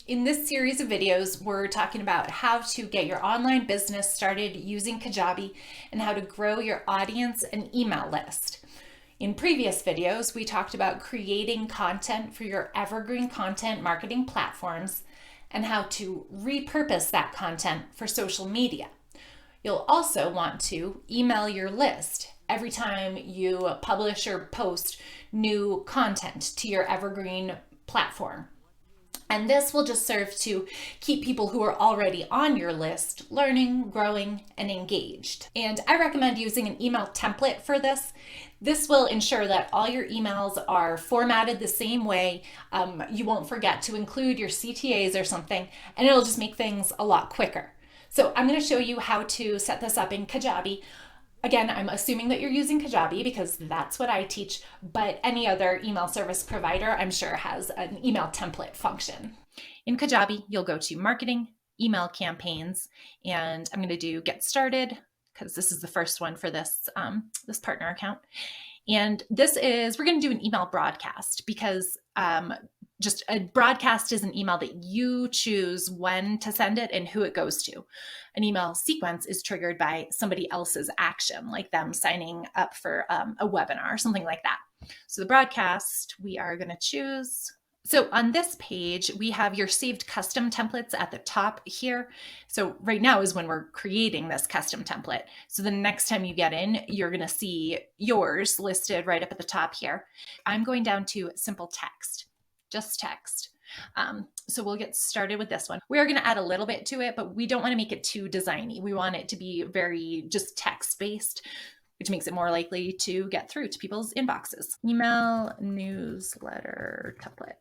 In this series of videos, we're talking about how to get your online business started using Kajabi and how to grow your audience and email list. In previous videos, we talked about creating content for your evergreen content marketing platforms and how to repurpose that content for social media. You'll also want to email your list every time you publish or post new content to your evergreen platform. And this will just serve to keep people who are already on your list learning, growing, and engaged. And I recommend using an email template for this. This will ensure that all your emails are formatted the same way. You won't forget to include your CTAs or something, and it'll just make things a lot quicker. So I'm going to show you how to set this up in Kajabi. Again, I'm assuming that you're using Kajabi because that's what I teach, but any other email service provider, I'm sure, has an email template function. In Kajabi, you'll go to Marketing, Email Campaigns, and I'm going to do Get Started because this is the first one for this partner account. And we're going to do an email broadcast because just a broadcast is an email that you choose when to send it and who it goes to. An email sequence is triggered by somebody else's action, like them signing up for a webinar or something like that. So the broadcast we are going to choose. So on this page, we have your saved custom templates at the top here. So right now is when we're creating this custom template. So the next time you get in, you're going to see yours listed right up at the top here. I'm going down to simple text. Just text. So we'll get started with this one. We are going to add a little bit to it, but we don't want to make it too designy. We want it to be very just text-based, which makes it more likely to get through to people's inboxes. Email newsletter template.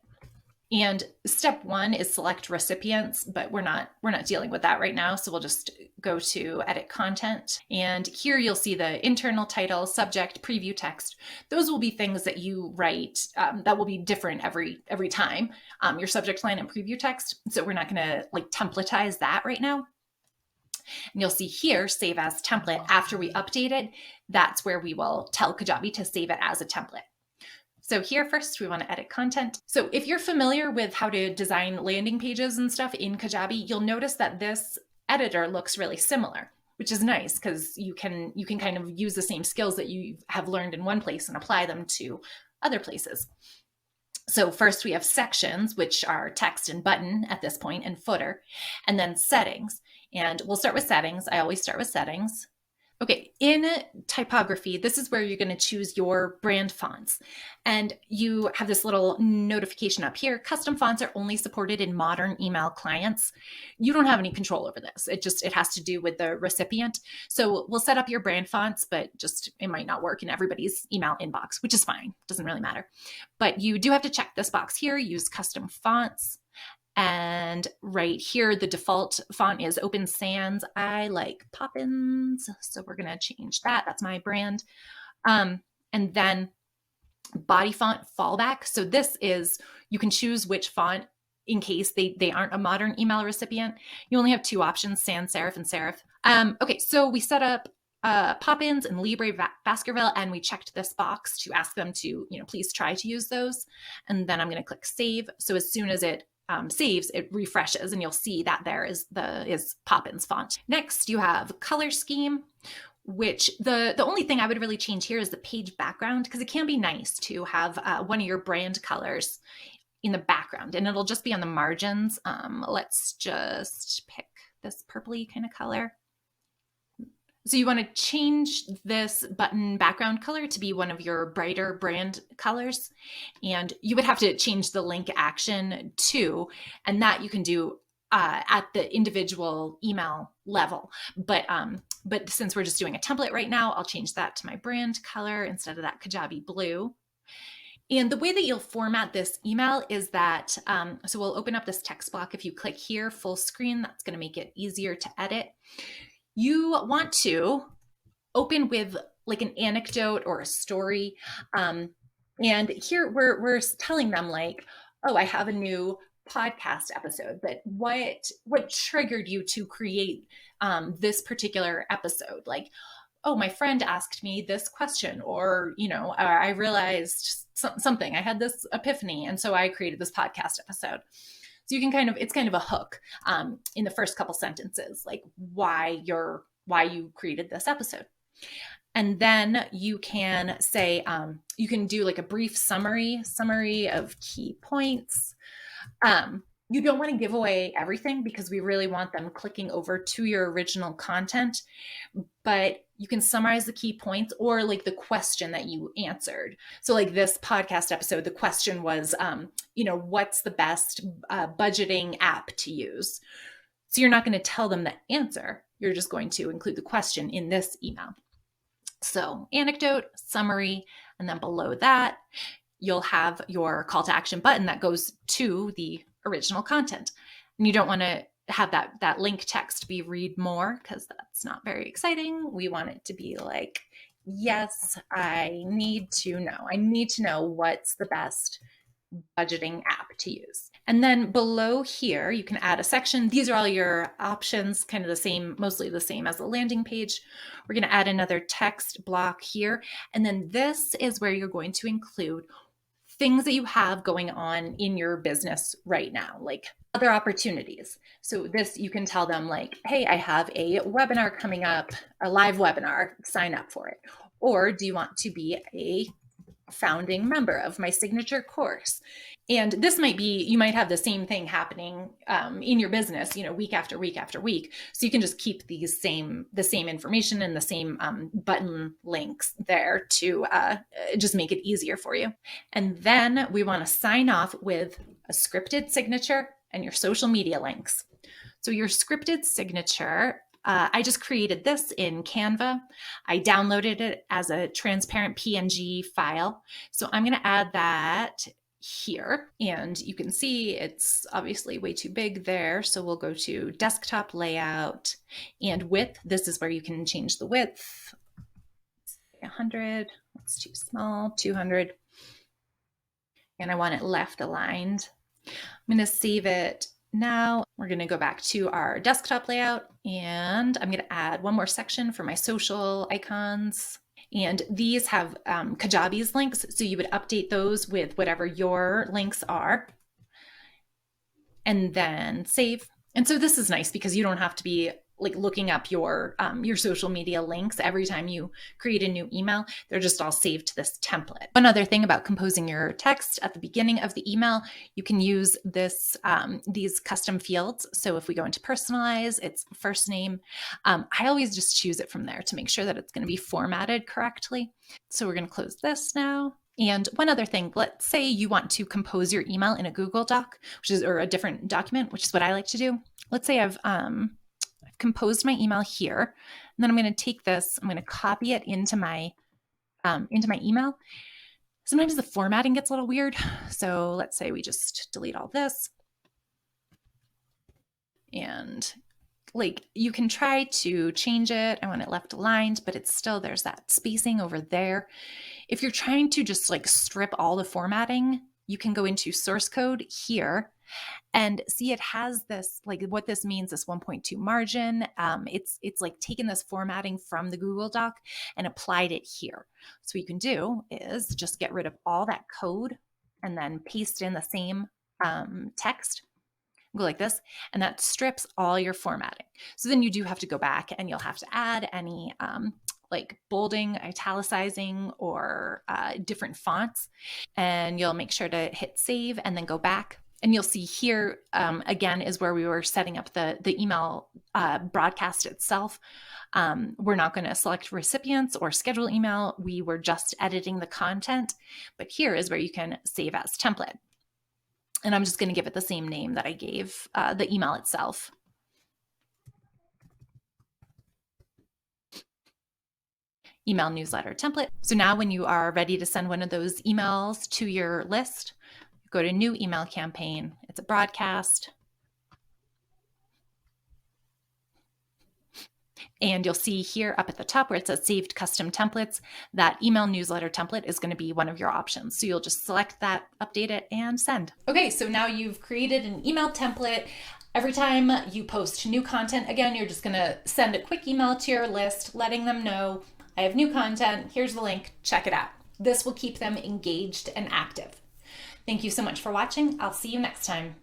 And step one is select recipients, but we're not dealing with that right now. So we'll just go to edit content. And here you'll see the internal title, subject, preview text. Those will be things that you write that will be different every time, your subject line and preview text. So we're not going to templatize that right now. And you'll see here, save as template. After we update it, that's where we will tell Kajabi to save it as a template. So here first, we want to edit content. So if you're familiar with how to design landing pages and stuff in Kajabi, you'll notice that this editor looks really similar, which is nice because you can kind of use the same skills that you have learned in one place and apply them to other places. So first we have sections, which are text and button at this point, and footer, and then settings. And we'll start with settings. I always start with settings. Okay, in typography, this is where you're going to choose your brand fonts. And you have this little notification up here. Custom fonts are only supported in modern email clients. You don't have any control over this. It has to do with the recipient. So we'll set up your brand fonts, but it might not work in everybody's email inbox, which is fine. Doesn't really matter. But you do have to check this box here, use custom fonts. And right here, the default font is Open Sans. I like Poppins, so we're going to change that. That's my brand. And then body font fallback. So this is, you can choose which font in case they aren't a modern email recipient. You only have two options, sans serif and serif. Okay, so we set up Poppins and Libre Baskerville, and we checked this box to ask them to, please try to use those. And then I'm going to click save. So as soon as it saves, it refreshes, and you'll see that there is Poppins font. Next, you have color scheme, which the only thing I would really change here is the page background, because it can be nice to have one of your brand colors in the background, and it'll just be on the margins. Let's just pick this purpley kind of color. So you want to change this button background color to be one of your brighter brand colors. And you would have to change the link action too. And that you can do at the individual email level. But since we're just doing a template right now, I'll change that to my brand color instead of that Kajabi blue. And the way that you'll format this email is that, so we'll open up this text block. If you click here, full screen, that's going to make it easier to edit. You want to open with an anecdote or a story. And here we're telling them oh, I have a new podcast episode, but what triggered you to create this particular episode? Oh, my friend asked me this question, or, I realized something, I had this epiphany, and so I created this podcast episode. So you can it's kind of a hook in the first couple sentences, like why you created this episode. And then you can say, you can do like a brief summary of key points. You don't want to give away everything because we really want them clicking over to your original content, but you can summarize the key points or like the question that you answered. So like this podcast episode, the question was, what's the best budgeting app to use? So you're not going to tell them the answer. You're just going to include the question in this email. So anecdote, summary, and then below that, you'll have your call to action button that goes to the original content. And you don't want to have that link text be read more because that's not very exciting. We want it to be like, yes, I need to know what's the best budgeting app to use. And then below here, you can add a section. These are all your options, kind of the same, mostly the same as the landing page. We're going to add another text block here. And then this is where you're going to include things that you have going on in your business right now, like other opportunities. So this, you can tell them like, hey, I have a webinar coming up, a live webinar, sign up for it. Or do you want to be a founding member of my signature course? And this might be, you might have the same thing happening in your business, week after week after week. So you can just keep the same information and the same button links there to just make it easier for you. And then we want to sign off with a scripted signature and your social media links. So your scripted signature, I just created this in Canva. I downloaded it as a transparent PNG file. So I'm going to add that here, and you can see it's obviously way too big there. So we'll go to desktop layout and width. This is where you can change the width. 100, that's too small, 200. And I want it left aligned. I'm going to save it now. We're going to go back to our desktop layout, and I'm going to add one more section for my social icons. And these have Kajabi's links, so you would update those with whatever your links are, and then save. And so this is nice because you don't have to be like looking up your social media links every time you create a new email. They're just all saved to this template. One other thing about composing your text at the beginning of the email, you can use these custom fields. So if we go into personalize, it's first name. I always just choose it from there to make sure that it's going to be formatted correctly. So we're going to close this now. And one other thing, let's say you want to compose your email in a Google Doc, or a different document, which is what I like to do. Let's say I've composed my email here, and then I'm going to take this, I'm going to copy it into my email. Sometimes the formatting gets a little weird. So let's say we just delete all this, and like you can try to change it. I want it left aligned, but it's still, there's that spacing over there. If you're trying to just like strip all the formatting, you can go into source code here and see it has this, like what this means, this 1.2 margin. It's like taken this formatting from the Google Doc and applied it here. So what you can do is just get rid of all that code and then paste in the same text. Go like this, and that strips all your formatting. So then you do have to go back and you'll have to add any like bolding, italicizing, or different fonts. And you'll make sure to hit save and then go back. And you'll see here, again, is where we were setting up the email broadcast itself. We're not going to select recipients or schedule email. We were just editing the content. But here is where you can save as template. And I'm just going to give it the same name that I gave the email itself. Email newsletter template. So now when you are ready to send one of those emails to your list, go to new email campaign. It's a broadcast. And you'll see here up at the top where it says saved custom templates, that email newsletter template is going to be one of your options. So you'll just select that, update it, and send. Okay, so now you've created an email template. Every time you post new content, again, you're just going to send a quick email to your list, letting them know, I have new content. Here's the link. Check it out. This will keep them engaged and active. Thank you so much for watching. I'll see you next time.